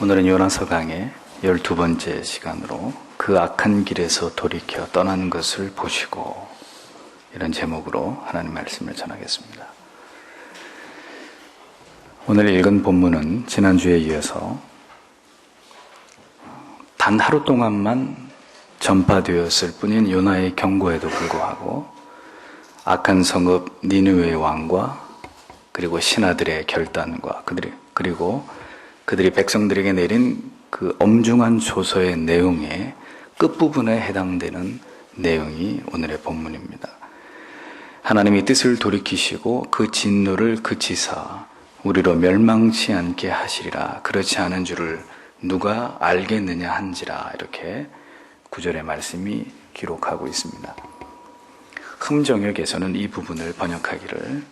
오늘은 요나서 강의 12번째 시간으로 그 악한 길에서 돌이켜 떠나는 것을 보시고, 이런 제목으로 하나님 말씀을 전하겠습니다. 오늘 읽은 본문은 지난주에 이어서 단 하루 동안만 전파되었을 뿐인 요나의 경고에도 불구하고 악한 성읍 니느웨의 왕과 그리고 신하들의 결단과 그리고 그들이 백성들에게 내린 그 엄중한 조서의 내용의 끝부분에 해당되는 내용이 오늘의 본문입니다. 하나님이 뜻을 돌이키시고 그 진노를 그치사 우리로 멸망치 않게 하시리라. 그렇지 않은 줄을 누가 알겠느냐 한지라. 이렇게 9절의 말씀이 기록하고 있습니다. 흠정역에서는 이 부분을 번역하기를,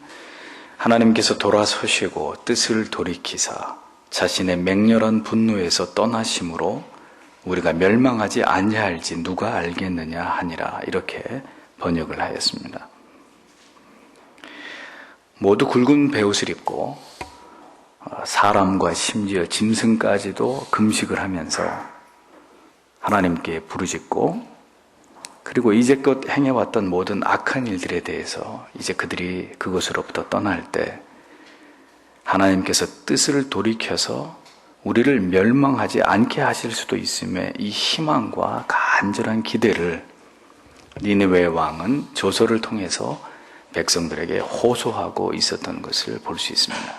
하나님께서 돌아서시고 뜻을 돌이키사 자신의 맹렬한 분노에서 떠나심으로 우리가 멸망하지 아니할지 누가 알겠느냐 하니라. 이렇게 번역을 하였습니다. 모두 굵은 베옷을 입고 사람과 심지어 짐승까지도 금식을 하면서 하나님께 부르짖고, 그리고 이제껏 행해왔던 모든 악한 일들에 대해서 이제 그들이 그곳으로부터 떠날 때 하나님께서 뜻을 돌이켜서 우리를 멸망하지 않게 하실 수도 있음에 이 희망과 간절한 기대를 니느웨 왕은 조서를 통해서 백성들에게 호소하고 있었던 것을 볼 수 있습니다.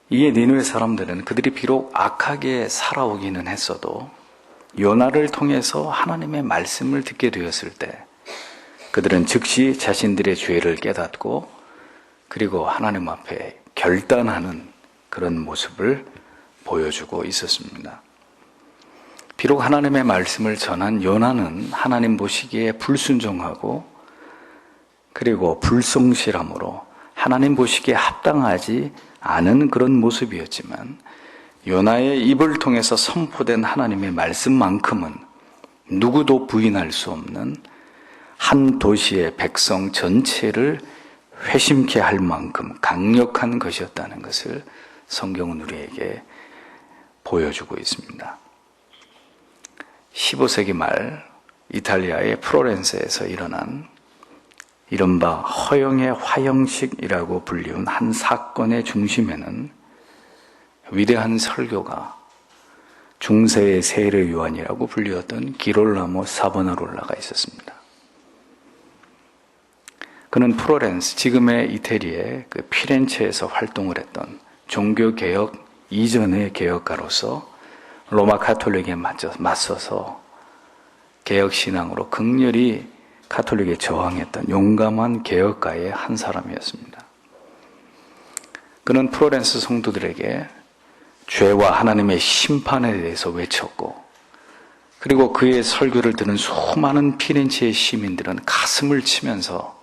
이에 니느웨 사람들은 그들이 비록 악하게 살아오기는 했어도 요나를 통해서 하나님의 말씀을 듣게 되었을 때 그들은 즉시 자신들의 죄를 깨닫고 그리고 하나님 앞에 결단하는 그런 모습을 보여주고 있었습니다. 비록 하나님의 말씀을 전한 요나는 하나님 보시기에 불순종하고 그리고 불성실함으로 하나님 보시기에 합당하지 않은 그런 모습이었지만, 요나의 입을 통해서 선포된 하나님의 말씀만큼은 누구도 부인할 수 없는 한 도시의 백성 전체를 회심케 할 만큼 강력한 것이었다는 것을 성경은 우리에게 보여주고 있습니다. 15세기 말 이탈리아의 플로렌스에서 일어난 이른바 허영의 화형식이라고 불리운 한 사건의 중심에는 위대한 설교가 중세의 세례 요한이라고 불리었던 기롤라모 사보나롤라가 있었습니다. 그는 플로렌스, 지금의 이태리의 그 피렌체에서 활동을 했던 종교개혁 이전의 개혁가로서 로마 가톨릭에 맞서서 개혁신앙으로 극렬히 가톨릭에 저항했던 용감한 개혁가의 한 사람이었습니다. 그는 플로렌스 성도들에게 죄와 하나님의 심판에 대해서 외쳤고, 그리고 그의 설교를 들은 수많은 피렌체의 시민들은 가슴을 치면서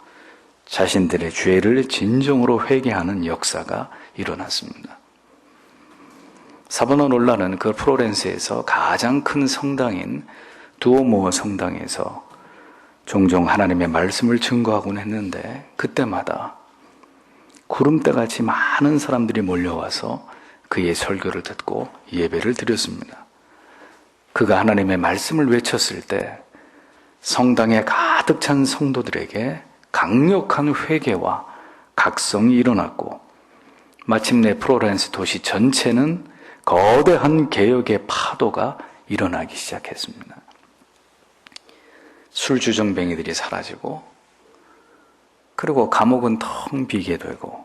자신들의 죄를 진정으로 회개하는 역사가 일어났습니다. 사보나롤라는 그 플로렌스에서 가장 큰 성당인 두오모 성당에서 종종 하나님의 말씀을 증거하곤 했는데, 그때마다 구름대같이 많은 사람들이 몰려와서 그의 설교를 듣고 예배를 드렸습니다. 그가 하나님의 말씀을 외쳤을 때 성당에 가득 찬 성도들에게 강력한 회개와 각성이 일어났고, 마침내 플로렌스 도시 전체는 거대한 개혁의 파도가 일어나기 시작했습니다. 술주정뱅이들이 사라지고, 그리고 감옥은 텅 비게 되고,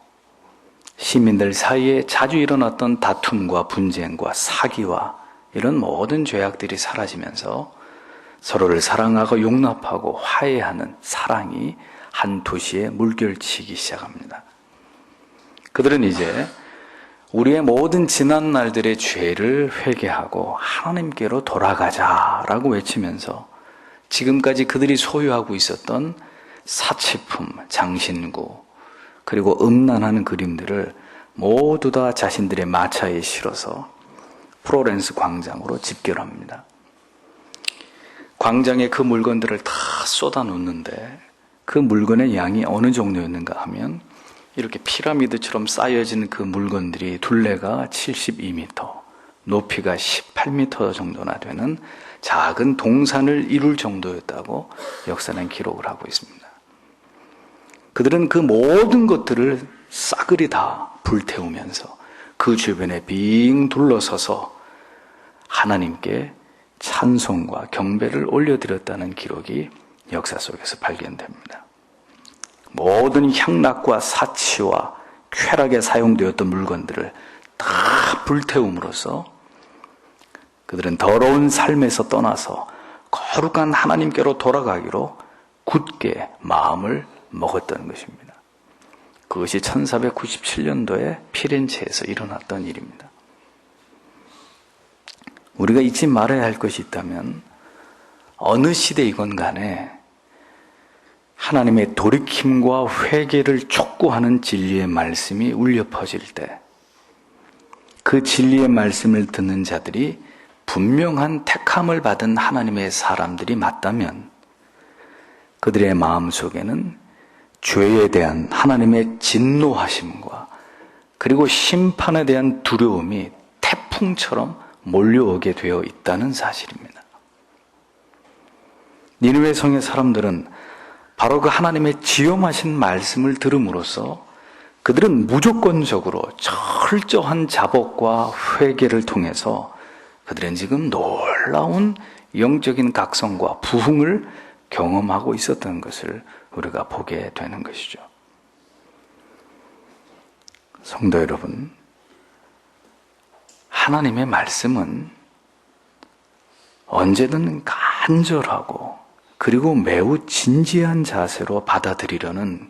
시민들 사이에 자주 일어났던 다툼과 분쟁과 사기와 이런 모든 죄악들이 사라지면서 서로를 사랑하고 용납하고 화해하는 사랑이 한 도시에 물결치기 시작합니다. 그들은 이제 우리의 모든 지난 날들의 죄를 회개하고 하나님께로 돌아가자라고 외치면서 지금까지 그들이 소유하고 있었던 사치품, 장신구, 그리고 음란한 그림들을 모두 다 자신들의 마차에 실어서 플로렌스 광장으로 집결합니다. 광장에 그 물건들을 다 쏟아 놓는데 그 물건의 양이 어느 정도였는가 하면 이렇게 피라미드처럼 쌓여진 그 물건들이 둘레가 72m, 높이가 18m 정도나 되는 작은 동산을 이룰 정도였다고 역사는 기록을 하고 있습니다. 그들은 그 모든 것들을 싸그리 다 불태우면서 그 주변에 빙 둘러서서 하나님께 찬송과 경배를 올려드렸다는 기록이 역사 속에서 발견됩니다. 모든 향락과 사치와 쾌락에 사용되었던 물건들을 다 불태움으로써 그들은 더러운 삶에서 떠나서 거룩한 하나님께로 돌아가기로 굳게 마음을 먹었던 것입니다. 그것이 1497년도에 피렌체에서 일어났던 일입니다. 우리가 잊지 말아야 할 것이 있다면 어느 시대이건 간에 하나님의 돌이킴과 회개를 촉구하는 진리의 말씀이 울려 퍼질 때 그 진리의 말씀을 듣는 자들이 분명한 택함을 받은 하나님의 사람들이 맞다면 그들의 마음속에는 죄에 대한 하나님의 진노하심과 그리고 심판에 대한 두려움이 태풍처럼 몰려오게 되어 있다는 사실입니다. 니느웨 성의 사람들은 바로 그 하나님의 지엄하신 말씀을 들음으로써 그들은 무조건적으로 철저한 자복과 회개를 통해서 그들은 지금 놀라운 영적인 각성과 부흥을 경험하고 있었던 것을 우리가 보게 되는 것이죠. 성도 여러분, 하나님의 말씀은 언제든 간절하고 그리고 매우 진지한 자세로 받아들이려는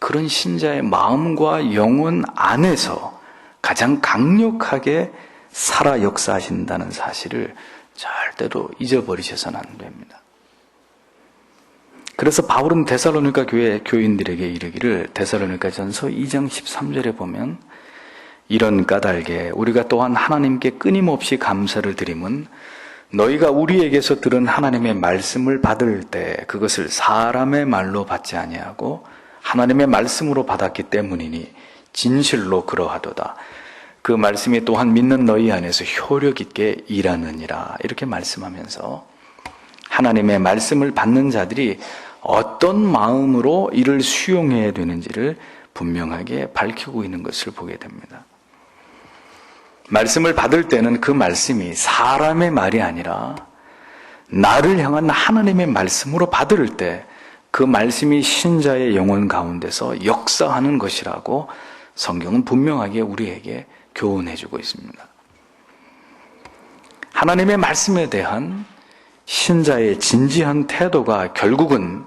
그런 신자의 마음과 영혼 안에서 가장 강력하게 살아 역사하신다는 사실을 절대로 잊어버리셔서는 안 됩니다. 그래서 바울은 데살로니가 교회 교인들에게 이르기를 데살로니가전서 2장 13절에 보면 이런 까닭에 우리가 또한 하나님께 끊임없이 감사를 드림은 너희가 우리에게서 들은 하나님의 말씀을 받을 때 그것을 사람의 말로 받지 아니하고 하나님의 말씀으로 받았기 때문이니 진실로 그러하도다. 그 말씀이 또한 믿는 너희 안에서 효력 있게 일하느니라. 이렇게 말씀하면서 하나님의 말씀을 받는 자들이 어떤 마음으로 이를 수용해야 되는지를 분명하게 밝히고 있는 것을 보게 됩니다. 말씀을 받을 때는 그 말씀이 사람의 말이 아니라 나를 향한 하나님의 말씀으로 받을 때 그 말씀이 신자의 영혼 가운데서 역사하는 것이라고 성경은 분명하게 우리에게 교훈해주고 있습니다. 하나님의 말씀에 대한 신자의 진지한 태도가 결국은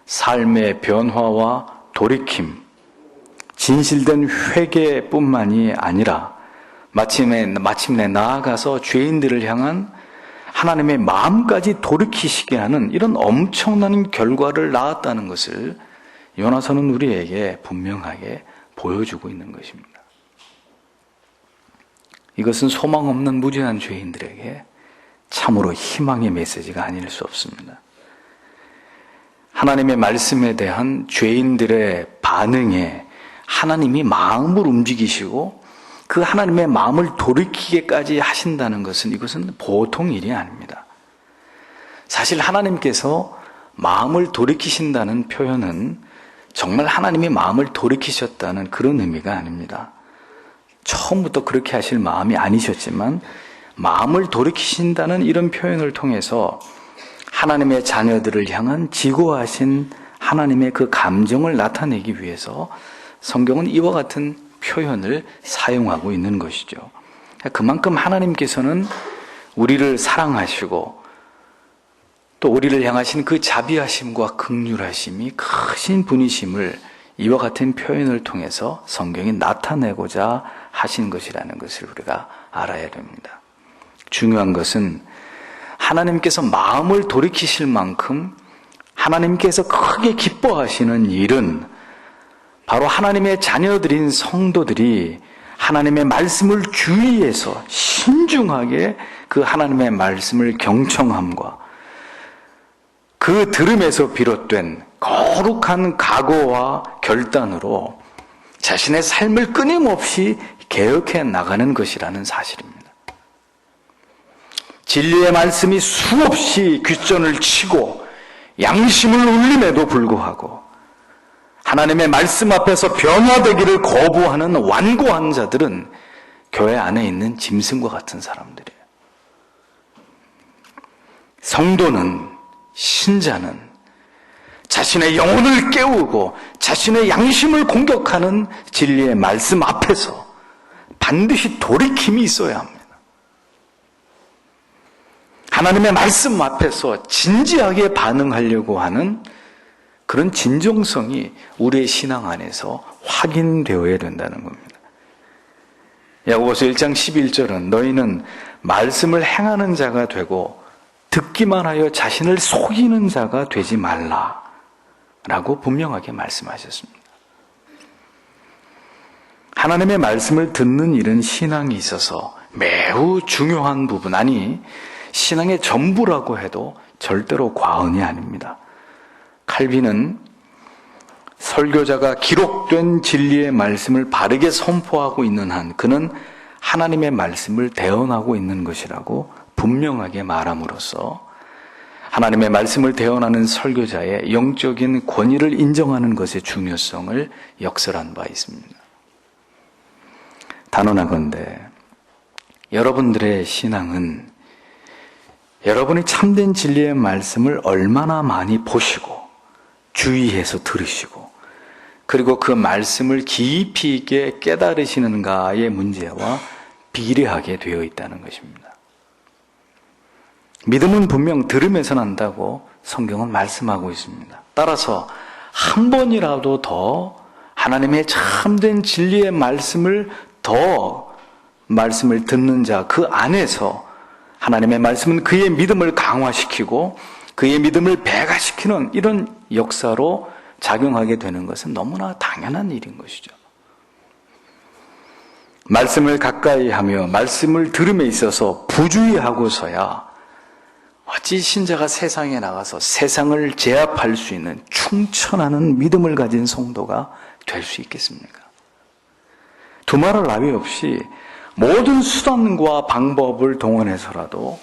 삶의 변화와 돌이킴, 진실된 회개뿐만이 아니라 마침내 나아가서 죄인들을 향한 하나님의 마음까지 돌이키시게 하는 이런 엄청난 결과를 낳았다는 것을 요나서는 우리에게 분명하게 보여주고 있는 것입니다. 이것은 소망 없는 무죄한 죄인들에게 참으로 희망의 메시지가 아닐 수 없습니다. 하나님의 말씀에 대한 죄인들의 반응에 하나님이 마음을 움직이시고 그 하나님의 마음을 돌이키게까지 하신다는 것은 이것은 보통 일이 아닙니다. 사실 하나님께서 마음을 돌이키신다는 표현은 정말 하나님이 마음을 돌이키셨다는 그런 의미가 아닙니다. 처음부터 그렇게 하실 마음이 아니셨지만 마음을 돌이키신다는 이런 표현을 통해서 하나님의 자녀들을 향한 지고하신 하나님의 그 감정을 나타내기 위해서 성경은 이와 같은 표현을 사용하고 있는 것이죠. 그만큼 하나님께서는 우리를 사랑하시고 또 우리를 향하신 그 자비하심과 긍휼하심이 크신 분이심을 이와 같은 표현을 통해서 성경이 나타내고자 하신 것이라는 것을 우리가 알아야 됩니다. 중요한 것은 하나님께서 마음을 돌이키실 만큼 하나님께서 크게 기뻐하시는 일은 바로 하나님의 자녀들인 성도들이 하나님의 말씀을 주의해서 신중하게 그 하나님의 말씀을 경청함과 그 들음에서 비롯된 거룩한 각오와 결단으로 자신의 삶을 끊임없이 개혁해 나가는 것이라는 사실입니다. 진리의 말씀이 수없이 귓전을 치고 양심을 울림에도 불구하고 하나님의 말씀 앞에서 변화되기를 거부하는 완고한 자들은 교회 안에 있는 짐승과 같은 사람들이에요. 성도는, 신자는 자신의 영혼을 깨우고 자신의 양심을 공격하는 진리의 말씀 앞에서 반드시 돌이킴이 있어야 합니다. 하나님의 말씀 앞에서 진지하게 반응하려고 하는 그런 진정성이 우리의 신앙 안에서 확인되어야 된다는 겁니다. 야고보서 1장 11절은 너희는 말씀을 행하는 자가 되고 듣기만 하여 자신을 속이는 자가 되지 말라 라고 분명하게 말씀하셨습니다. 하나님의 말씀을 듣는 일은 신앙에 있어서 매우 중요한 부분, 아니 신앙의 전부라고 해도 절대로 과언이 아닙니다. 칼빈은 설교자가 기록된 진리의 말씀을 바르게 선포하고 있는 한 그는 하나님의 말씀을 대언하고 있는 것이라고 분명하게 말함으로써 하나님의 말씀을 대언하는 설교자의 영적인 권위를 인정하는 것의 중요성을 역설한 바 있습니다. 단언하건대 여러분들의 신앙은 여러분이 참된 진리의 말씀을 얼마나 많이 보시고 주의해서 들으시고 그리고 그 말씀을 깊이 있게 깨달으시는가의 문제와 비례하게 되어 있다는 것입니다. 믿음은 분명 들음에서 난다고 성경은 말씀하고 있습니다. 따라서 한 번이라도 더 하나님의 참된 진리의 말씀을 듣는 자 그 안에서 하나님의 말씀은 그의 믿음을 강화시키고 그의 믿음을 배가시키는 이런 역사로 작용하게 되는 것은 너무나 당연한 일인 것이죠. 말씀을 가까이 하며 말씀을 들음에 있어서 부주의하고서야 어찌 신자가 세상에 나가서 세상을 제압할 수 있는 충천하는 믿음을 가진 성도가 될 수 있겠습니까? 두말할 나위 없이 모든 수단과 방법을 동원해서라도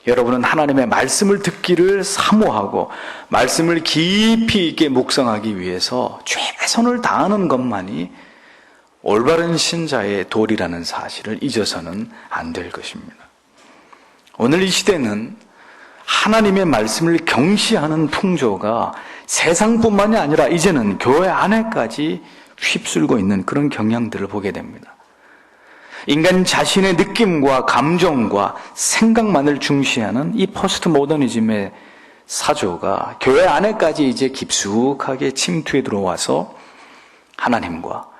여러분은 하나님의 말씀을 듣기를 사모하고 말씀을 깊이 있게 묵상하기 위해서 최선을 다하는 것만이 올바른 신자의 도리라는 사실을 잊어서는 안 될 것입니다. 오늘 이 시대는 하나님의 말씀을 경시하는 풍조가 세상뿐만이 아니라 이제는 교회 안에까지 휩쓸고 있는 그런 경향들을 보게 됩니다. 인간 자신의 느낌과 감정과 생각만을 중시하는 이 포스트 모더니즘의 사조가 교회 안에까지 이제 깊숙하게 침투해 들어와서 하나님과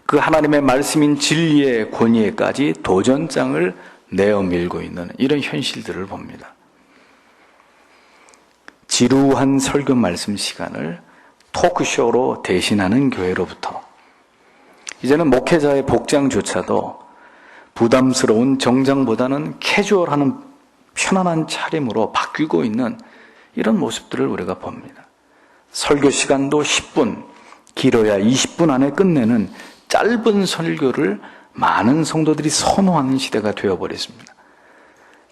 그 하나님의 말씀인 진리의 권위에까지 도전장을 내어밀고 있는 이런 현실들을 봅니다. 지루한 설교 말씀 시간을 토크쇼로 대신하는 교회로부터 이제는 목회자의 복장조차도 부담스러운 정장보다는 캐주얼하는 편안한 차림으로 바뀌고 있는 이런 모습들을 우리가 봅니다. 설교 시간도 10분, 길어야 20분 안에 끝내는 짧은 설교를 많은 성도들이 선호하는 시대가 되어버렸습니다.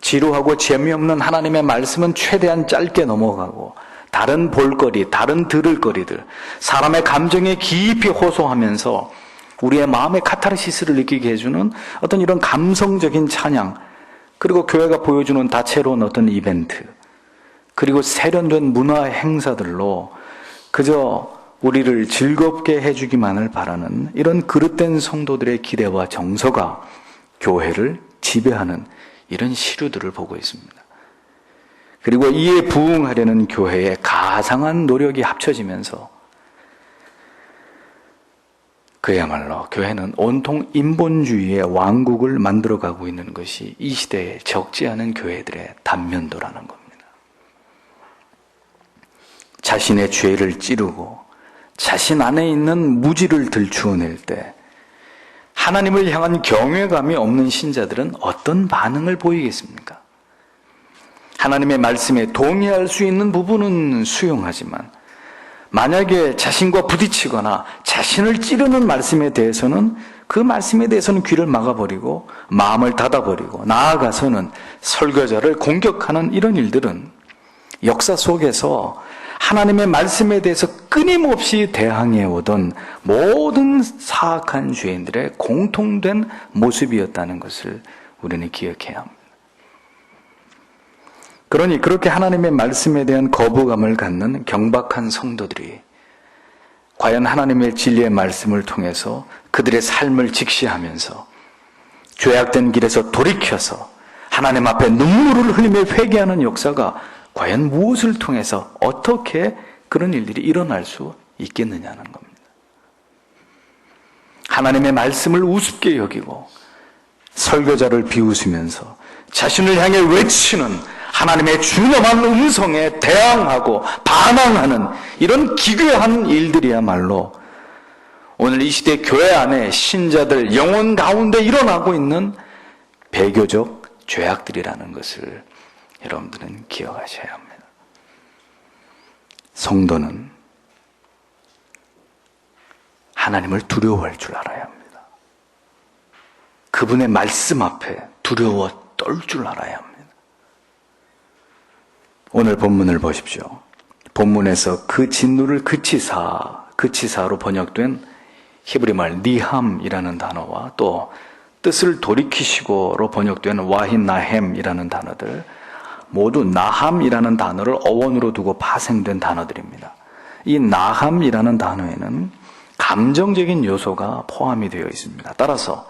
지루하고 재미없는 하나님의 말씀은 최대한 짧게 넘어가고 다른 볼거리, 다른 들을 거리들, 사람의 감정에 깊이 호소하면서 우리의 마음의 카타르시스를 느끼게 해주는 어떤 이런 감성적인 찬양, 그리고 교회가 보여주는 다채로운 어떤 이벤트, 그리고 세련된 문화 행사들로 그저 우리를 즐겁게 해주기만을 바라는 이런 그릇된 성도들의 기대와 정서가 교회를 지배하는 이런 시류들을 보고 있습니다. 그리고 이에 부응하려는 교회의 가상한 노력이 합쳐지면서 그야말로 교회는 온통 인본주의의 왕국을 만들어가고 있는 것이 이 시대에 적지 않은 교회들의 단면도라는 겁니다. 자신의 죄를 찌르고 자신 안에 있는 무지를 들추어낼 때 하나님을 향한 경외감이 없는 신자들은 어떤 반응을 보이겠습니까? 하나님의 말씀에 동의할 수 있는 부분은 수용하지만 만약에 자신과 부딪히거나 자신을 찌르는 말씀에 대해서는 그 말씀에 대해서는 귀를 막아버리고 마음을 닫아버리고 나아가서는 설교자를 공격하는 이런 일들은 역사 속에서 하나님의 말씀에 대해서 끊임없이 대항해 오던 모든 사악한 죄인들의 공통된 모습이었다는 것을 우리는 기억해야 합니다. 그러니 그렇게 하나님의 말씀에 대한 거부감을 갖는 경박한 성도들이 과연 하나님의 진리의 말씀을 통해서 그들의 삶을 직시하면서 죄악된 길에서 돌이켜서 하나님 앞에 눈물을 흘리며 회개하는 역사가 과연 무엇을 통해서 어떻게 그런 일들이 일어날 수 있겠느냐는 겁니다. 하나님의 말씀을 우습게 여기고 설교자를 비웃으면서 자신을 향해 외치는 하나님의 준엄한 음성에 대항하고 반항하는 이런 기괴한 일들이야말로 오늘 이 시대 교회 안에 신자들 영혼 가운데 일어나고 있는 배교적 죄악들이라는 것을 여러분들은 기억하셔야 합니다. 성도는 하나님을 두려워할 줄 알아야 합니다. 그분의 말씀 앞에 두려워 떨 줄 알아야 합니다. 오늘 본문을 보십시오. 본문에서 그 진노를 그치사로 번역된 히브리말 니함이라는 단어와 또 뜻을 돌이키시고로 번역된 와힌나햄이라는 단어들, 모두 나함이라는 단어를 어원으로 두고 파생된 단어들입니다. 이 나함이라는 단어에는 감정적인 요소가 포함이 되어 있습니다. 따라서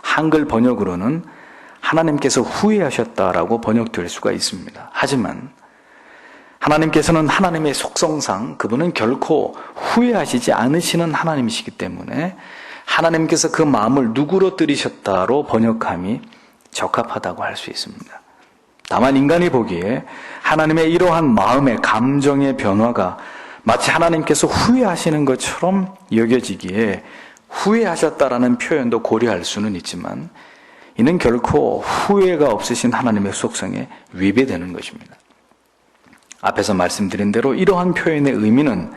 한글 번역으로는 하나님께서 후회하셨다라고 번역될 수가 있습니다. 하지만 하나님께서는 하나님의 속성상 그분은 결코 후회하시지 않으시는 하나님이시기 때문에 하나님께서 그 마음을 누그러뜨리셨다로 번역함이 적합하다고 할 수 있습니다. 다만 인간이 보기에 하나님의 이러한 마음의 감정의 변화가 마치 하나님께서 후회하시는 것처럼 여겨지기에 후회하셨다라는 표현도 고려할 수는 있지만 이는 결코 후회가 없으신 하나님의 속성에 위배되는 것입니다. 앞에서 말씀드린 대로 이러한 표현의 의미는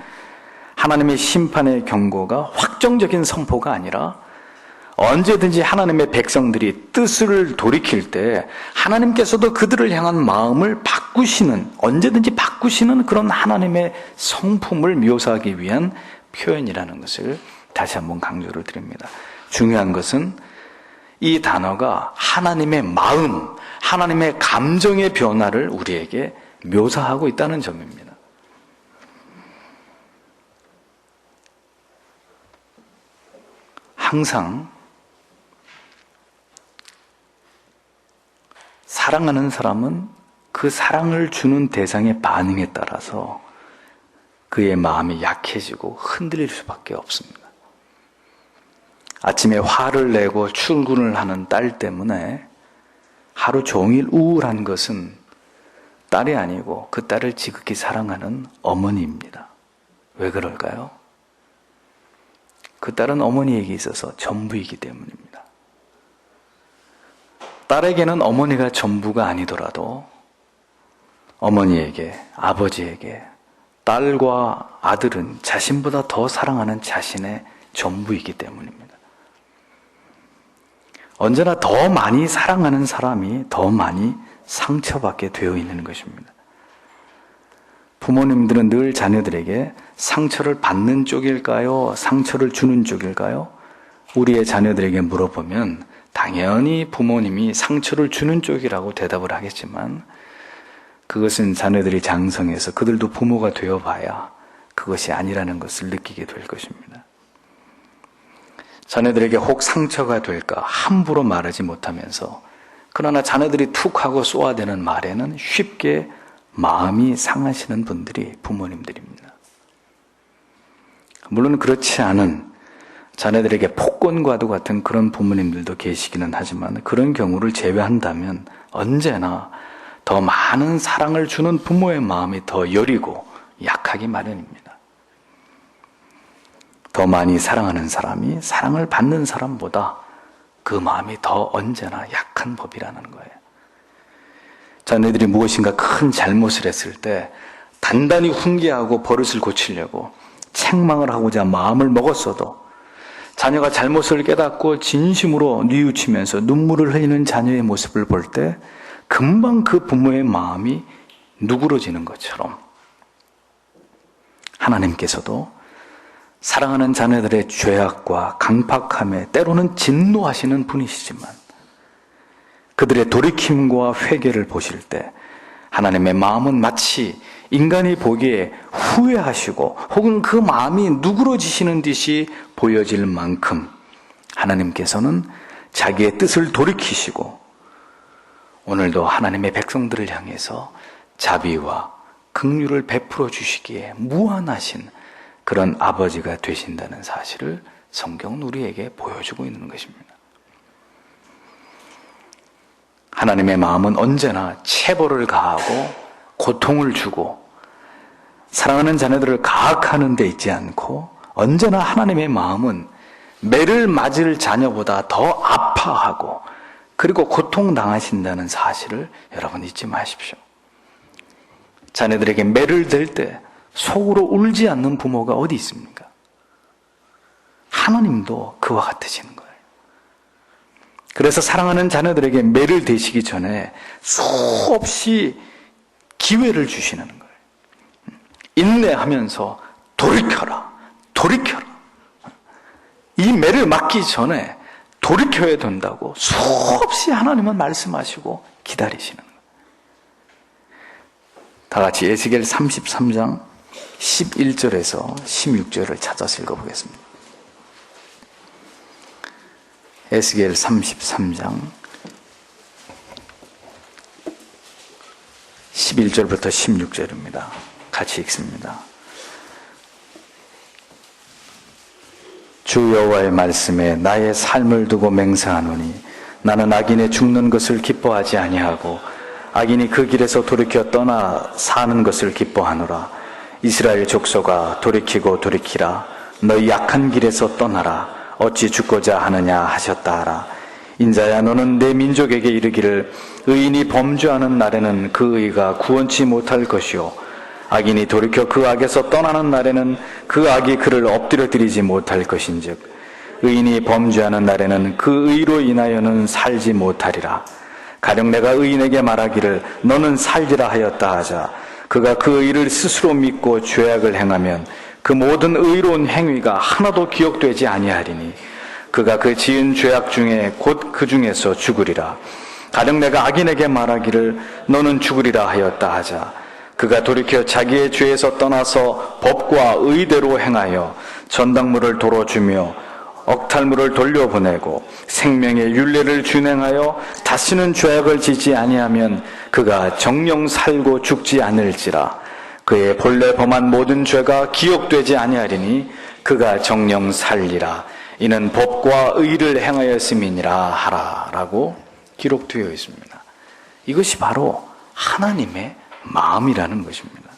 하나님의 심판의 경고가 확정적인 선포가 아니라 언제든지 하나님의 백성들이 뜻을 돌이킬 때 하나님께서도 그들을 향한 마음을 바꾸시는, 언제든지 바꾸시는 그런 하나님의 성품을 묘사하기 위한 표현이라는 것을 다시 한번 강조를 드립니다. 중요한 것은 이 단어가 하나님의 마음, 하나님의 감정의 변화를 우리에게 묘사하고 있다는 점입니다. 항상 사랑하는 사람은 그 사랑을 주는 대상의 반응에 따라서 그의 마음이 약해지고 흔들릴 수밖에 없습니다. 아침에 화를 내고 출근을 하는 딸 때문에 하루 종일 우울한 것은 딸이 아니고 그 딸을 지극히 사랑하는 어머니입니다. 왜 그럴까요? 그 딸은 어머니에게 있어서 전부이기 때문입니다. 딸에게는 어머니가 전부가 아니더라도 어머니에게, 아버지에게 딸과 아들은 자신보다 더 사랑하는 자신의 전부이기 때문입니다. 언제나 더 많이 사랑하는 사람이 더 많이 상처받게 되어 있는 것입니다. 부모님들은 늘 자녀들에게 상처를 받는 쪽일까요? 상처를 주는 쪽일까요? 우리의 자녀들에게 물어보면 당연히 부모님이 상처를 주는 쪽이라고 대답을 하겠지만 그것은 자녀들이 장성해서 그들도 부모가 되어봐야 그것이 아니라는 것을 느끼게 될 것입니다. 자녀들에게 혹 상처가 될까 함부로 말하지 못하면서 그러나 자녀들이 툭 하고 쏘아대는 말에는 쉽게 마음이 상하시는 분들이 부모님들입니다. 물론 그렇지 않은 자녀들에게 폭권과도 같은 그런 부모님들도 계시기는 하지만 그런 경우를 제외한다면 언제나 더 많은 사랑을 주는 부모의 마음이 더 여리고 약하기 마련입니다. 더 많이 사랑하는 사람이 사랑을 받는 사람보다 그 마음이 더 언제나 약한 법이라는 거예요. 자녀들이 무엇인가 큰 잘못을 했을 때 단단히 훈계하고 버릇을 고치려고 책망을 하고자 마음을 먹었어도 자녀가 잘못을 깨닫고 진심으로 뉘우치면서 눈물을 흘리는 자녀의 모습을 볼 때 금방 그 부모의 마음이 누그러지는 것처럼 하나님께서도 사랑하는 자녀들의 죄악과 강팍함에 때로는 진노하시는 분이시지만 그들의 돌이킴과 회개를 보실 때 하나님의 마음은 마치 인간이 보기에 후회하시고 혹은 그 마음이 누그러지시는 듯이 보여질 만큼 하나님께서는 자기의 뜻을 돌이키시고 오늘도 하나님의 백성들을 향해서 자비와 긍휼을 베풀어 주시기에 무한하신 그런 아버지가 되신다는 사실을 성경은 우리에게 보여주고 있는 것입니다. 하나님의 마음은 언제나 체벌을 가하고 고통을 주고 사랑하는 자녀들을 가학하는 데 있지 않고 언제나 하나님의 마음은 매를 맞을 자녀보다 더 아파하고 그리고 고통당하신다는 사실을 여러분 잊지 마십시오. 자녀들에게 매를 댈 때 속으로 울지 않는 부모가 어디 있습니까? 하나님도 그와 같으시는 거예요. 그래서 사랑하는 자녀들에게 매를 대시기 전에 수없이 기회를 주시는 거예요. 인내하면서 돌이켜라, 돌이켜라. 이 매를 맞기 전에 돌이켜야 된다고 수없이 하나님은 말씀하시고 기다리시는 거예요. 다 같이 에스겔 33장 11절에서 16절을 찾아서 읽어보겠습니다. 에스겔 33장 11절부터 16절입니다. 같이 읽습니다. 주 여호와의 말씀에 나의 삶을 두고 맹세하노니 나는 악인의 죽는 것을 기뻐하지 아니하고 악인이 그 길에서 돌이켜 떠나 사는 것을 기뻐하노라. 이스라엘 족속아 돌이키고 돌이키라. 너희 약한 길에서 떠나라. 어찌 죽고자 하느냐 하셨다 하라. 인자야 너는 내 민족에게 이르기를 의인이 범죄하는 날에는 그 의가 구원치 못할 것이요 악인이 돌이켜 그 악에서 떠나는 날에는 그 악이 그를 엎드려뜨리지 못할 것인즉 의인이 범죄하는 날에는 그 의로 인하여는 살지 못하리라. 가령 내가 의인에게 말하기를 너는 살리라 하였다 하자 그가 그 의를 스스로 믿고 죄악을 행하면 그 모든 의로운 행위가 하나도 기억되지 아니하리니 그가 그 지은 죄악 중에 곧 그 중에서 죽으리라. 가령 내가 악인에게 말하기를 너는 죽으리라 하였다 하자 그가 돌이켜 자기의 죄에서 떠나서 법과 의대로 행하여 전당물을 도로 주며 억탈물을 돌려보내고 생명의 율례를 준행하여 다시는 죄악을 짓지 아니하면 그가 정령 살고 죽지 않을지라. 그의 본래 범한 모든 죄가 기억되지 아니하리니 그가 정령 살리라. 이는 법과 의를 행하였음이니라 하라 라고 기록되어 있습니다. 이것이 바로 하나님의 마음이라는 것입니다.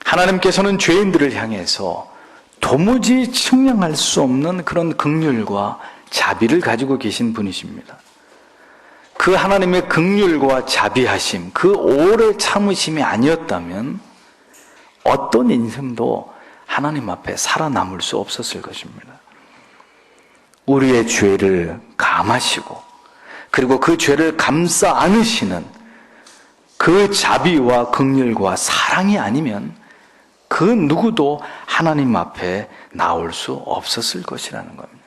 하나님께서는 죄인들을 향해서 도무지 측량할 수 없는 그런 긍휼과 자비를 가지고 계신 분이십니다. 그 하나님의 긍휼과 자비하심, 그 오래 참으심이 아니었다면 어떤 인생도 하나님 앞에 살아남을 수 없었을 것입니다. 우리의 죄를 감하시고 그리고 그 죄를 감싸 안으시는 그 자비와 긍휼과 사랑이 아니면 그 누구도 하나님 앞에 나올 수 없었을 것이라는 겁니다.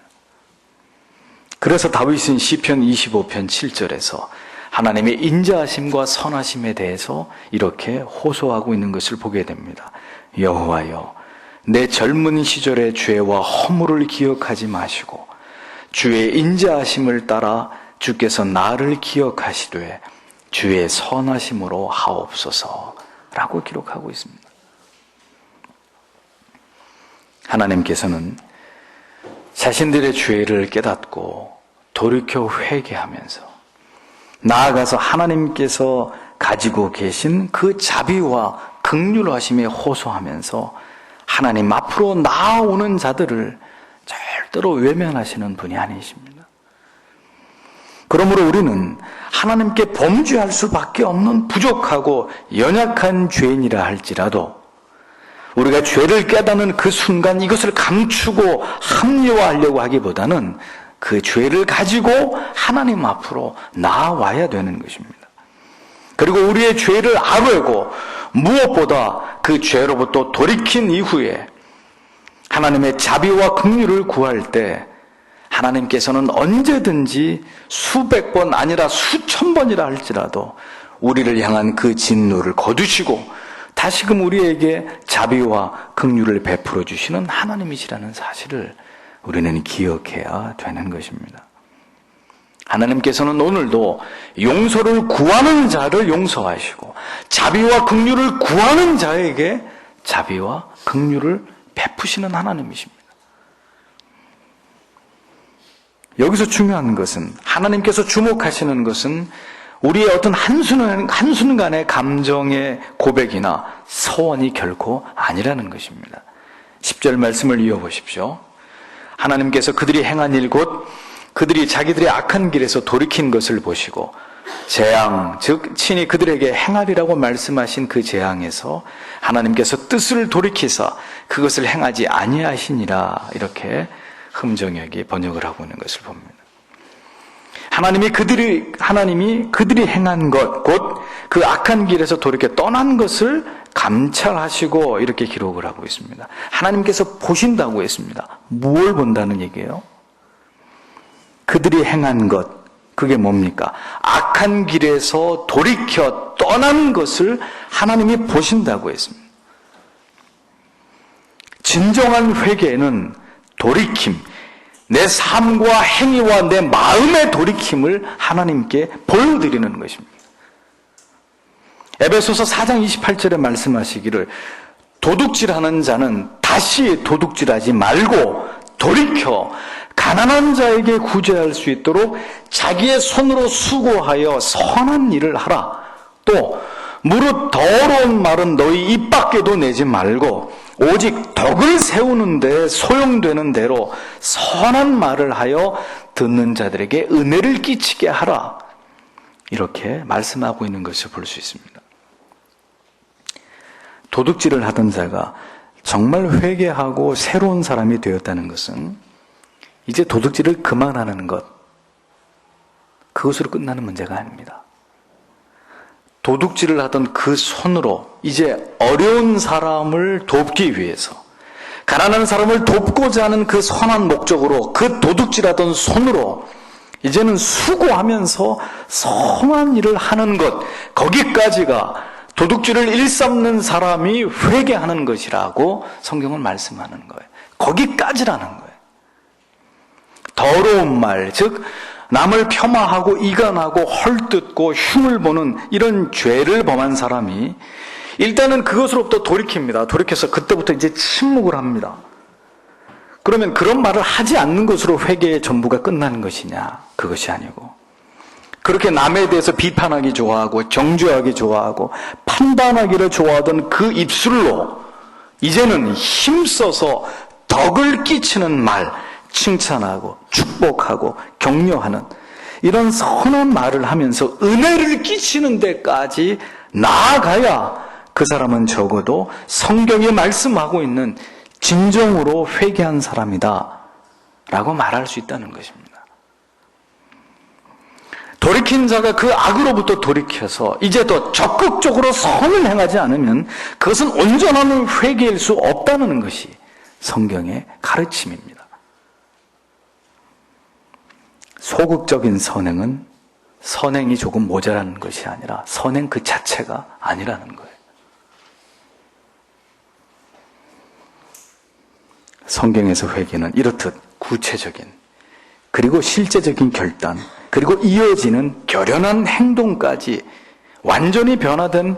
그래서 다윗은 시편 25편 7절에서 하나님의 인자하심과 선하심에 대해서 이렇게 호소하고 있는 것을 보게 됩니다. 여호와여 내 젊은 시절의 죄와 허물을 기억하지 마시고 주의 인자하심을 따라 주께서 나를 기억하시되 주의 선하심으로 하옵소서라고 기록하고 있습니다. 하나님께서는 자신들의 죄를 깨닫고 돌이켜 회개하면서 나아가서 하나님께서 가지고 계신 그 자비와 긍휼하심에 호소하면서 하나님 앞으로 나아오는 자들을 절대로 외면하시는 분이 아니십니다. 그러므로 우리는 하나님께 범죄할 수밖에 없는 부족하고 연약한 죄인이라 할지라도 우리가 죄를 깨닫는 그 순간 이것을 감추고 합리화하려고 하기보다는 그 죄를 가지고 하나님 앞으로 나아와야 되는 것입니다. 그리고 우리의 죄를 아뢰고 무엇보다 그 죄로부터 돌이킨 이후에 하나님의 자비와 긍휼을 구할 때 하나님께서는 언제든지 수백 번 아니라 수천 번이라 할지라도 우리를 향한 그 진노를 거두시고 다시금 우리에게 자비와 긍휼을 베풀어 주시는 하나님이시라는 사실을 우리는 기억해야 되는 것입니다. 하나님께서는 오늘도 용서를 구하는 자를 용서하시고 자비와 긍휼을 구하는 자에게 자비와 긍휼을 베푸시는 하나님이십니다. 여기서 중요한 것은 하나님께서 주목하시는 것은 우리의 어떤 한순간의 감정의 고백이나 서원이 결코 아니라는 것입니다. 10절 말씀을 이어보십시오. 하나님께서 그들이 행한 일 곧 그들이 자기들의 악한 길에서 돌이킨 것을 보시고 재앙, 즉 친히 그들에게 행하리라고 말씀하신 그 재앙에서 하나님께서 뜻을 돌이키사 그것을 행하지 아니하시니라, 이렇게 흠정역이 번역을 하고 있는 것을 봅니다. 하나님이 그들이 행한 것, 곧 그 악한 길에서 돌이켜 떠난 것을 감찰하시고 이렇게 기록을 하고 있습니다. 하나님께서 보신다고 했습니다. 무엇을 본다는 얘기예요? 그들이 행한 것, 그게 뭡니까? 악한 길에서 돌이켜 떠난 것을 하나님이 보신다고 했습니다. 진정한 회개는 돌이킴, 내 삶과 행위와 내 마음의 돌이킴을 하나님께 보여드리는 것입니다. 에베소서 4장 28절에 말씀하시기를 도둑질하는 자는 다시 도둑질하지 말고 돌이켜 가난한 자에게 구제할 수 있도록 자기의 손으로 수고하여 선한 일을 하라. 또 무릇 더러운 말은 너희 입 밖에도 내지 말고 오직 덕을 세우는 데 소용되는 대로 선한 말을 하여 듣는 자들에게 은혜를 끼치게 하라. 이렇게 말씀하고 있는 것을 볼 수 있습니다. 도둑질을 하던 자가 정말 회개하고 새로운 사람이 되었다는 것은 이제 도둑질을 그만하는 것, 그것으로 끝나는 문제가 아닙니다. 도둑질을 하던 그 손으로 이제 어려운 사람을 돕기 위해서, 가난한 사람을 돕고자 하는 그 선한 목적으로 그 도둑질하던 손으로 이제는 수고하면서 선한 일을 하는 것, 거기까지가 도둑질을 일삼는 사람이 회개하는 것이라고 성경은 말씀하는 거예요. 거기까지라는 거예요. 더러운 말, 즉 남을 폄하하고 이간하고 헐뜯고 흉을 보는 이런 죄를 범한 사람이 일단은 그것으로부터 돌이킵니다. 돌이켜서 그때부터 이제 침묵을 합니다. 그러면 그런 말을 하지 않는 것으로 회개의 전부가 끝나는 것이냐? 그것이 아니고, 그렇게 남에 대해서 비판하기 좋아하고 정죄하기 좋아하고 판단하기를 좋아하던 그 입술로 이제는 힘써서 덕을 끼치는 말, 칭찬하고 축복하고 격려하는 이런 선한 말을 하면서 은혜를 끼치는 데까지 나아가야 그 사람은 적어도 성경이 말씀하고 있는 진정으로 회개한 사람이다 라고 말할 수 있다는 것입니다. 돌이킨 자가 그 악으로부터 돌이켜서 이제 더 적극적으로 선을 행하지 않으면 그것은 온전한 회개일 수 없다는 것이 성경의 가르침입니다. 소극적인 선행은 선행이 조금 모자라는 것이 아니라 선행 그 자체가 아니라는 거예요. 성경에서 회개는 이렇듯 구체적인 그리고 실제적인 결단, 그리고 이어지는 결연한 행동까지 완전히 변화된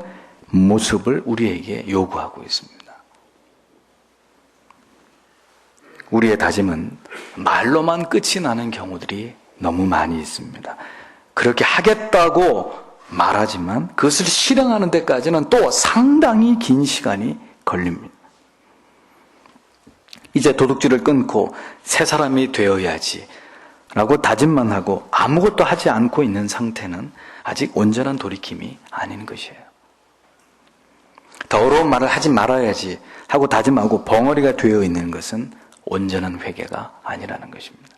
모습을 우리에게 요구하고 있습니다. 우리의 다짐은 말로만 끝이 나는 경우들이 너무 많이 있습니다. 그렇게 하겠다고 말하지만 그것을 실행하는 데까지는 또 상당히 긴 시간이 걸립니다. 이제 도둑질을 끊고 새 사람이 되어야지 라고 다짐만 하고 아무것도 하지 않고 있는 상태는 아직 온전한 돌이킴이 아닌 것이에요. 더러운 말을 하지 말아야지 하고 다짐하고 벙어리가 되어 있는 것은 온전한 회개가 아니라는 것입니다.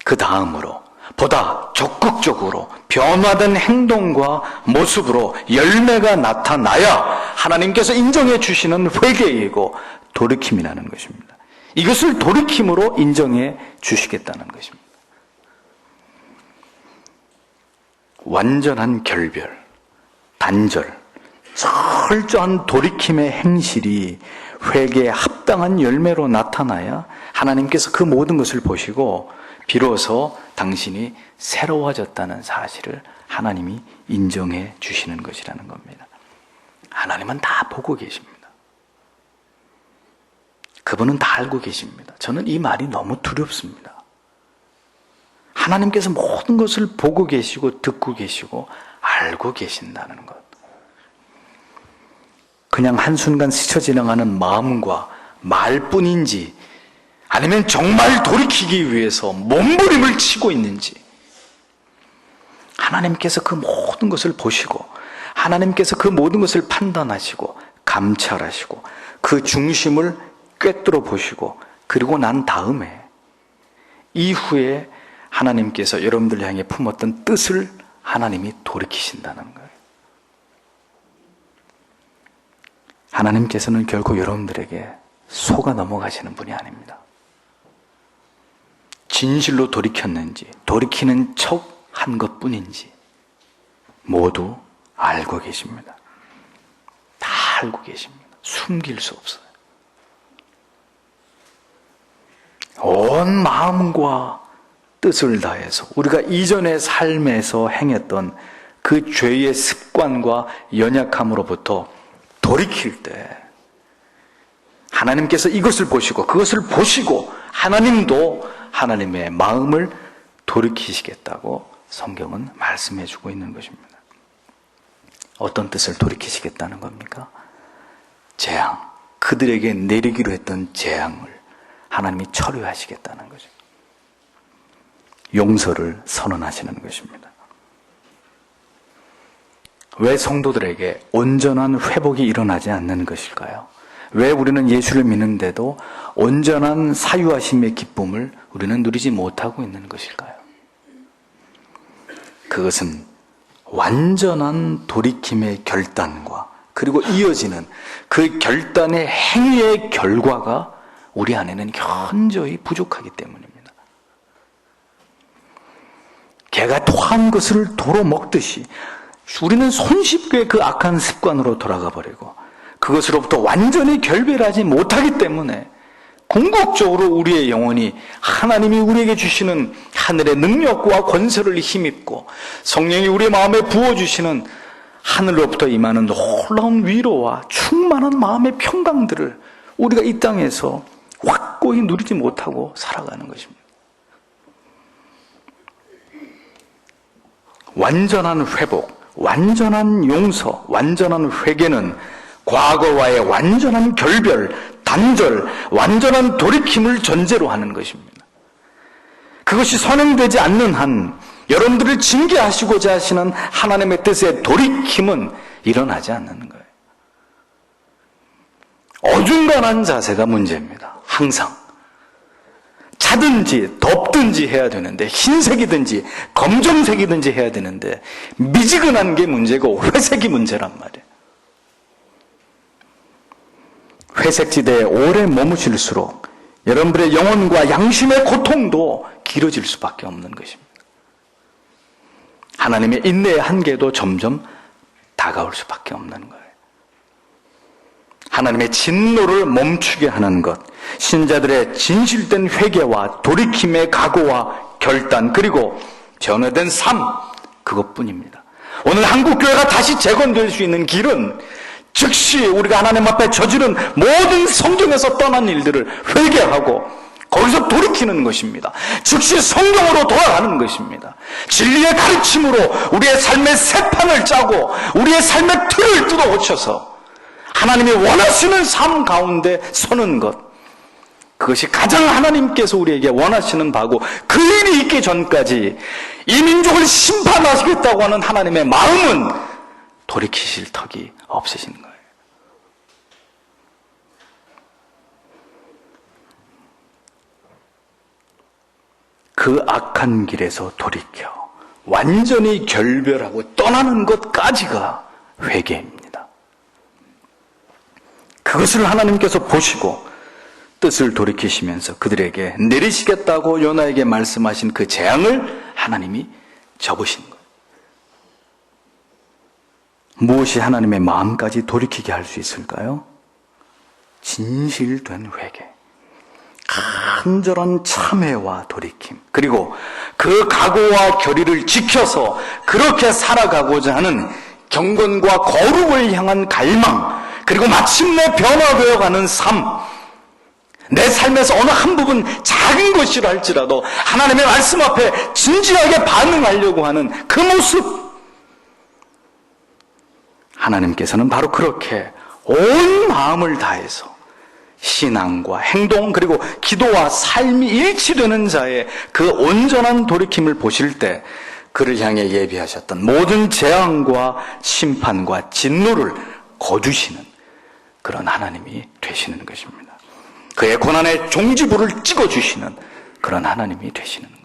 그 다음으로 보다 적극적으로 변화된 행동과 모습으로 열매가 나타나야 하나님께서 인정해 주시는 회개이고 돌이킴이라는 것입니다. 이것을 돌이킴으로 인정해 주시겠다는 것입니다. 완전한 결별, 단절, 철저한 돌이킴의 행실이 회개에 합당한 열매로 나타나야 하나님께서 그 모든 것을 보시고 비로소 당신이 새로워졌다는 사실을 하나님이 인정해 주시는 것이라는 겁니다. 하나님은 다 보고 계십니다. 그분은 다 알고 계십니다. 저는 이 말이 너무 두렵습니다. 하나님께서 모든 것을 보고 계시고 듣고 계시고 알고 계신다는 것. 그냥 한순간 스쳐 지나가는 마음과 말뿐인지 아니면 정말 돌이키기 위해서 몸부림을 치고 있는지 하나님께서 그 모든 것을 보시고 하나님께서 그 모든 것을 판단하시고 감찰하시고 그 중심을 꿰뚫어 보시고 그리고 난 다음에 이후에 하나님께서 여러분들 향해 품었던 뜻을 하나님이 돌이키신다는 거예요. 하나님께서는 결코 여러분들에게 속아 넘어가시는 분이 아닙니다. 진실로 돌이켰는지 돌이키는 척 한 것뿐인지 모두 알고 계십니다. 다 알고 계십니다. 숨길 수 없어요. 온 마음과 뜻을 다해서 우리가 이전의 삶에서 행했던 그 죄의 습관과 연약함으로부터 돌이킬 때 하나님께서 이것을 보시고 그것을 보시고 하나님도 하나님의 마음을 돌이키시겠다고 성경은 말씀해 주고 있는 것입니다. 어떤 뜻을 돌이키시겠다는 겁니까? 재앙, 그들에게 내리기로 했던 재앙을 하나님이 처리하시겠다는 거죠. 용서를 선언하시는 것입니다. 왜 성도들에게 온전한 회복이 일어나지 않는 것일까요? 왜 우리는 예수를 믿는데도 온전한 사유하심의 기쁨을 우리는 누리지 못하고 있는 것일까요? 그것은 완전한 돌이킴의 결단과 그리고 이어지는 그 결단의 행위의 결과가 우리 안에는 현저히 부족하기 때문입니다. 개가 토한 것을 도로 먹듯이 우리는 손쉽게 그 악한 습관으로 돌아가 버리고 그것으로부터 완전히 결별하지 못하기 때문에 궁극적으로 우리의 영혼이 하나님이 우리에게 주시는 하늘의 능력과 권세를 힘입고 성령이 우리의 마음에 부어주시는 하늘로부터 임하는 놀라운 위로와 충만한 마음의 평강들을 우리가 이 땅에서 확고히 누리지 못하고 살아가는 것입니다. 완전한 회복, 완전한 용서, 완전한 회개는 과거와의 완전한 결별, 단절, 완전한 돌이킴을 전제로 하는 것입니다. 그것이 선행되지 않는 한 여러분들을 징계하시고자 하시는 하나님의 뜻의 돌이킴은 일어나지 않는 거예요. 어중간한 자세가 문제입니다. 항상 차든지 덥든지 해야 되는데 흰색이든지 검정색이든지 해야 되는데 미지근한 게 문제고 회색이 문제란 말이에요. 회색지대에 오래 머무실수록 여러분들의 영혼과 양심의 고통도 길어질 수밖에 없는 것입니다. 하나님의 인내의 한계도 점점 다가올 수밖에 없는 거예요. 하나님의 진노를 멈추게 하는 것, 신자들의 진실된 회개와 돌이킴의 각오와 결단, 그리고 변화된 삶, 그것뿐입니다. 오늘 한국교회가 다시 재건될 수 있는 길은 즉시 우리가 하나님 앞에 저지른 모든 성경에서 떠난 일들을 회개하고 거기서 돌이키는 것입니다. 즉시 성경으로 돌아가는 것입니다. 진리의 가르침으로 우리의 삶의 새판을 짜고 우리의 삶의 틀을 뜯어 고쳐서 하나님이 원하시는 삶 가운데 서는 것, 그것이 가장 하나님께서 우리에게 원하시는 바고, 그 일이 있기 전까지 이 민족을 심판하시겠다고 하는 하나님의 마음은 돌이키실 턱이 없으신 거예요. 그 악한 길에서 돌이켜 완전히 결별하고 떠나는 것까지가 회개입니다. 그것을 하나님께서 보시고 뜻을 돌이키시면서 그들에게 내리시겠다고 요나에게 말씀하신 그 재앙을 하나님이 접으신 거예요. 무엇이 하나님의 마음까지 돌이키게 할 수 있을까요? 진실된 회개, 간절한 참회와 돌이킴, 그리고 그 각오와 결의를 지켜서 그렇게 살아가고자 하는 경건과 거룩을 향한 갈망, 그리고 마침내 변화되어가는 삶, 내 삶에서 어느 한 부분 작은 것이라 할지라도 하나님의 말씀 앞에 진지하게 반응하려고 하는 그 모습, 하나님께서는 바로 그렇게 온 마음을 다해서 신앙과 행동, 그리고 기도와 삶이 일치되는 자의 그 온전한 돌이킴을 보실 때 그를 향해 예비하셨던 모든 재앙과 심판과 진노를 거두시는 그런 하나님이 되시는 것입니다. 그의 고난의 종지부를 찍어주시는 그런 하나님이 되시는 거예요.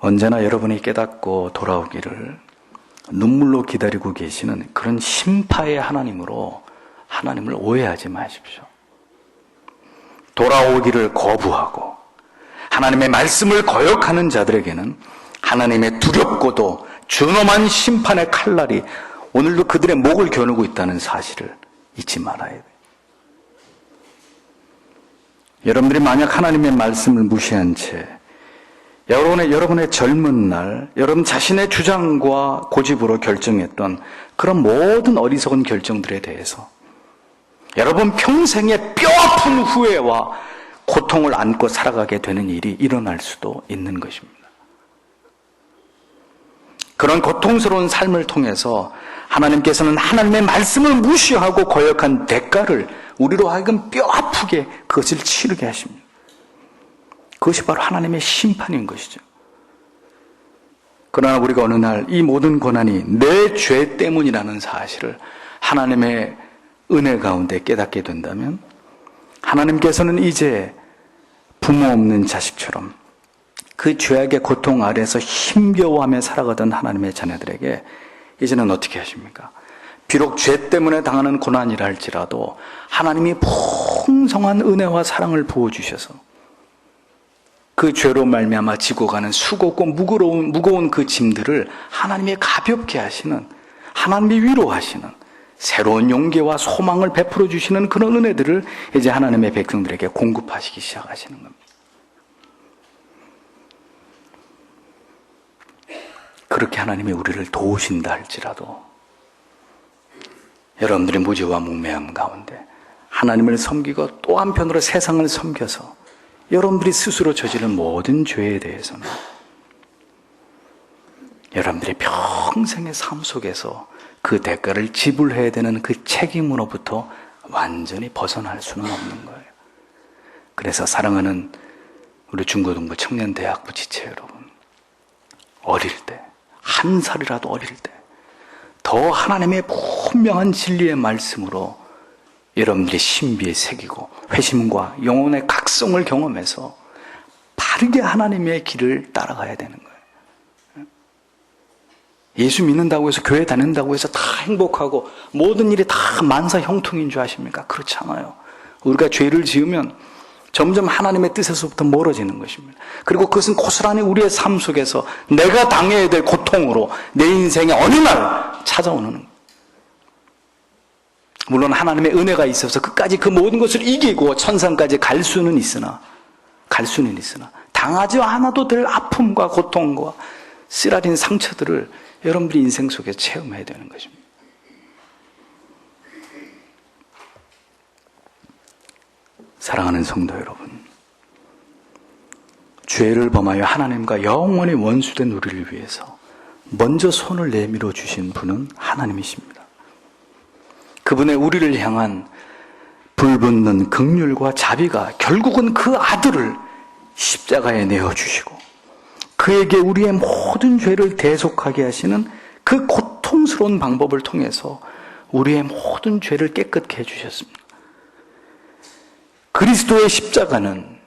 언제나 여러분이 깨닫고 돌아오기를 눈물로 기다리고 계시는 그런 심파의 하나님으로 하나님을 오해하지 마십시오. 돌아오기를 거부하고 하나님의 말씀을 거역하는 자들에게는 하나님의 두렵고도 준엄한 심판의 칼날이 오늘도 그들의 목을 겨누고 있다는 사실을 잊지 말아야 돼요. 여러분들이 만약 하나님의 말씀을 무시한 채 여러분의 젊은 날, 여러분 자신의 주장과 고집으로 결정했던 그런 모든 어리석은 결정들에 대해서 여러분 평생의 뼈아픈 후회와 고통을 안고 살아가게 되는 일이 일어날 수도 있는 것입니다. 그런 고통스러운 삶을 통해서 하나님께서는 하나님의 말씀을 무시하고 거역한 대가를 우리로 하여금 뼈아프게 그것을 치르게 하십니다. 그것이 바로 하나님의 심판인 것이죠. 그러나 우리가 어느 날 이 모든 고난이 내 죄 때문이라는 사실을 하나님의 은혜 가운데 깨닫게 된다면 하나님께서는 이제 부모 없는 자식처럼 그 죄악의 고통 아래에서 힘겨워하며 살아가던 하나님의 자녀들에게 이제는 어떻게 하십니까? 비록 죄 때문에 당하는 고난이라 할지라도 하나님이 풍성한 은혜와 사랑을 부어주셔서 그 죄로 말미암아 지고 가는 수고고 무거운 그 짐들을 하나님이 가볍게 하시는, 하나님이 위로하시는 새로운 용기와 소망을 베풀어 주시는 그런 은혜들을 이제 하나님의 백성들에게 공급하시기 시작하시는 겁니다. 그렇게 하나님이 우리를 도우신다 할지라도 여러분들의 무지와 문매함 가운데 하나님을 섬기고 또 한편으로 세상을 섬겨서 여러분들이 스스로 저지른 모든 죄에 대해서는 여러분들의 평생의 삶 속에서 그 대가를 지불해야 되는 그 책임으로부터 완전히 벗어날 수는 없는 거예요. 그래서 사랑하는 우리 중고등부 청년대학부 지체 여러분, 어릴 때, 한 살이라도 어릴 때 더 하나님의 분명한 진리의 말씀으로 여러분들이 신비에 새기고 회심과 영혼의 각성을 경험해서 바르게 하나님의 길을 따라가야 되는 거예요. 예수 믿는다고 해서 교회 다닌다고 해서 다 행복하고 모든 일이 다 만사 형통인 줄 아십니까? 그렇지 않아요. 우리가 죄를 지으면 점점 하나님의 뜻에서부터 멀어지는 것입니다. 그리고 그것은 고스란히 우리의 삶 속에서 내가 당해야 될 고통으로 내 인생의 어느 날 찾아오는 거예요. 물론 하나님의 은혜가 있어서 끝까지 그 모든 것을 이기고 천상까지 갈 수는 있으나 당하지 않아도 될 아픔과 고통과 쓰라린 상처들을 여러분들이 인생 속에 체험해야 되는 것입니다. 사랑하는 성도 여러분, 죄를 범하여 하나님과 영원히 원수된 우리를 위해서 먼저 손을 내밀어 주신 분은 하나님이십니다. 그 그분의 우리를 향한 불붙는 긍휼과 자비가 결국은 그 아들을 십자가에 내어주시고 그에게 우리의 모든 죄를 대속하게 하시는 그 고통스러운 방법을 통해서 우리의 모든 죄를 깨끗게 해주셨습니다. 그리스도의 십자가는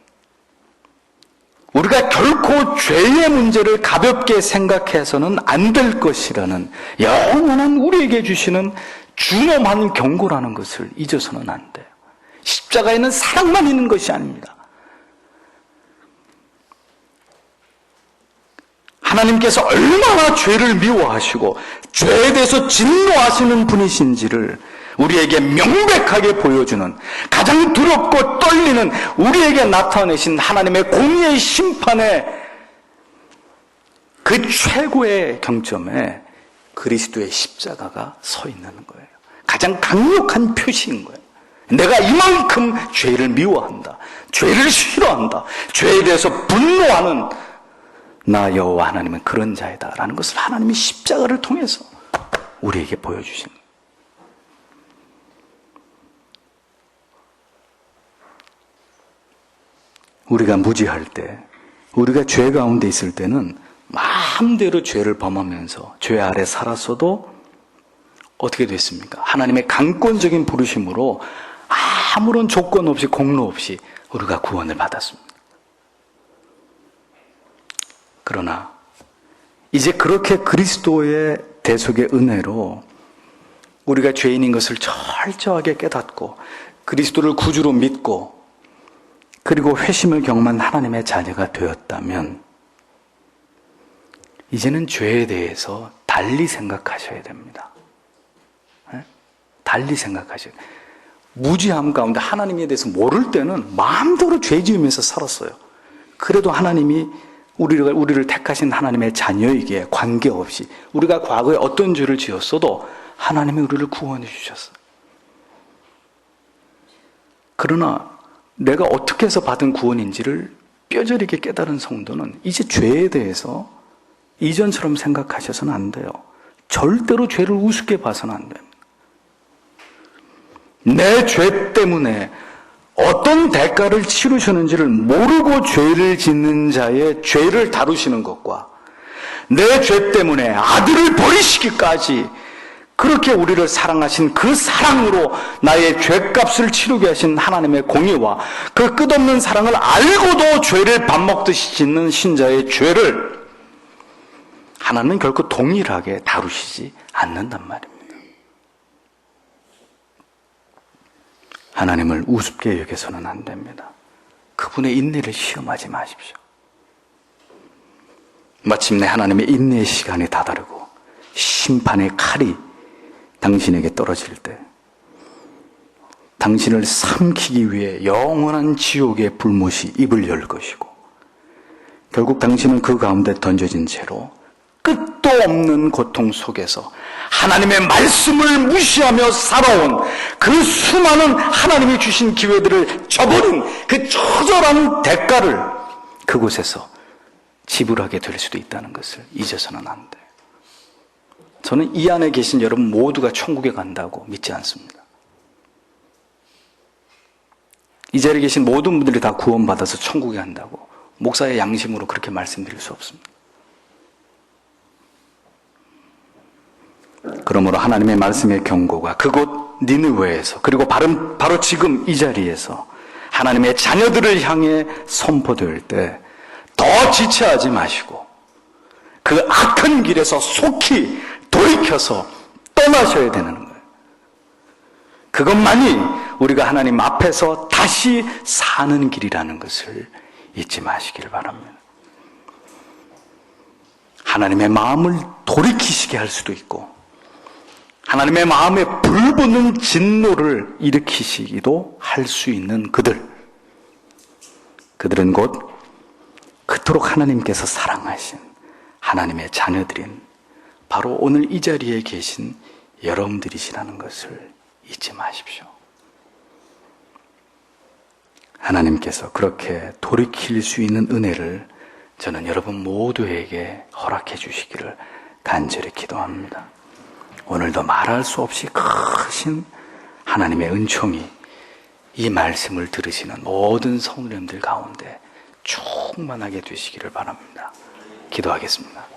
우리가 결코 죄의 문제를 가볍게 생각해서는 안 될 것이라는 영원한 우리에게 주시는 준엄한 경고라는 것을 잊어서는 안 돼요. 십자가에는 사랑만 있는 것이 아닙니다. 하나님께서 얼마나 죄를 미워하시고 죄에 대해서 진노하시는 분이신지를 우리에게 명백하게 보여주는, 가장 두렵고 떨리는 우리에게 나타내신 하나님의 공의의 심판의 그 최고의 경점에 그리스도의 십자가가 서 있는 거예요. 가장 강력한 표시인 거예요. 내가 이만큼 죄를 미워한다, 죄를 싫어한다, 죄에 대해서 분노하는 나 여호와 하나님은 그런 자이다라는 것을 하나님이 십자가를 통해서 우리에게 보여주신 거예요. 우리가 무지할 때, 우리가 죄 가운데 있을 때는 마음대로 죄를 범하면서 죄 아래 살았어도 어떻게 됐습니까? 하나님의 강권적인 부르심으로 아무런 조건 없이 공로 없이 우리가 구원을 받았습니다. 그러나 이제 그렇게 그리스도의 대속의 은혜로 우리가 죄인인 것을 철저하게 깨닫고 그리스도를 구주로 믿고 그리고 회심을 경험한 하나님의 자녀가 되었다면 이제는 죄에 대해서 달리 생각하셔야 됩니다. 달리 생각하셔야 돼요. 무지함 가운데 하나님에 대해서 모를 때는 마음대로 죄 지으면서 살았어요. 그래도 하나님이 우리를 택하신 하나님의 자녀에게 관계없이 우리가 과거에 어떤 죄를 지었어도 하나님이 우리를 구원해 주셨어요. 그러나 내가 어떻게 해서 받은 구원인지를 뼈저리게 깨달은 성도는 이제 죄에 대해서 이전처럼 생각하셔서는 안 돼요. 절대로 죄를 우습게 봐서는 안 됩니다. 내 죄 때문에 어떤 대가를 치르셨는지를 모르고 죄를 짓는 자의 죄를 다루시는 것과 내 죄 때문에 아들을 버리시기까지 그렇게 우리를 사랑하신 그 사랑으로 나의 죄값을 치르게 하신 하나님의 공의와 그 끝없는 사랑을 알고도 죄를 밥 먹듯이 짓는 신자의 죄를 하나님은 결코 동일하게 다루시지 않는단 말입니다. 하나님을 우습게 여겨서는 안 됩니다. 그분의 인내를 시험하지 마십시오. 마침내 하나님의 인내의 시간이 다다르고 심판의 칼이 당신에게 떨어질 때 당신을 삼키기 위해 영원한 지옥의 불못이 입을 열 것이고 결국 당신은 그 가운데 던져진 채로 끝도 없는 고통 속에서 하나님의 말씀을 무시하며 살아온 그 수많은 하나님이 주신 기회들을 저버린 그 처절한 대가를 그곳에서 지불하게 될 수도 있다는 것을 잊어서는 안 돼요. 저는 이 안에 계신 여러분 모두가 천국에 간다고 믿지 않습니다. 이 자리에 계신 모든 분들이 다 구원받아서 천국에 간다고 목사의 양심으로 그렇게 말씀드릴 수 없습니다. 그러므로 하나님의 말씀의 경고가 그곳 니느웨에서 그리고 바로 지금 이 자리에서 하나님의 자녀들을 향해 선포될 때 더 지체하지 마시고 그 악한 길에서 속히 돌이켜서 떠나셔야 되는 거예요. 그것만이 우리가 하나님 앞에서 다시 사는 길이라는 것을 잊지 마시길 바랍니다. 하나님의 마음을 돌이키시게 할 수도 있고 하나님의 마음에 불붙는 진노를 일으키시기도 할 수 있는 그들은 곧 그토록 하나님께서 사랑하신 하나님의 자녀들인 바로 오늘 이 자리에 계신 여러분들이시라는 것을 잊지 마십시오. 하나님께서 그렇게 돌이킬 수 있는 은혜를 저는 여러분 모두에게 허락해 주시기를 간절히 기도합니다. 오늘도 말할 수 없이 크신 하나님의 은총이 이 말씀을 들으시는 모든 성도님들 가운데 충만하게 되시기를 바랍니다. 기도하겠습니다.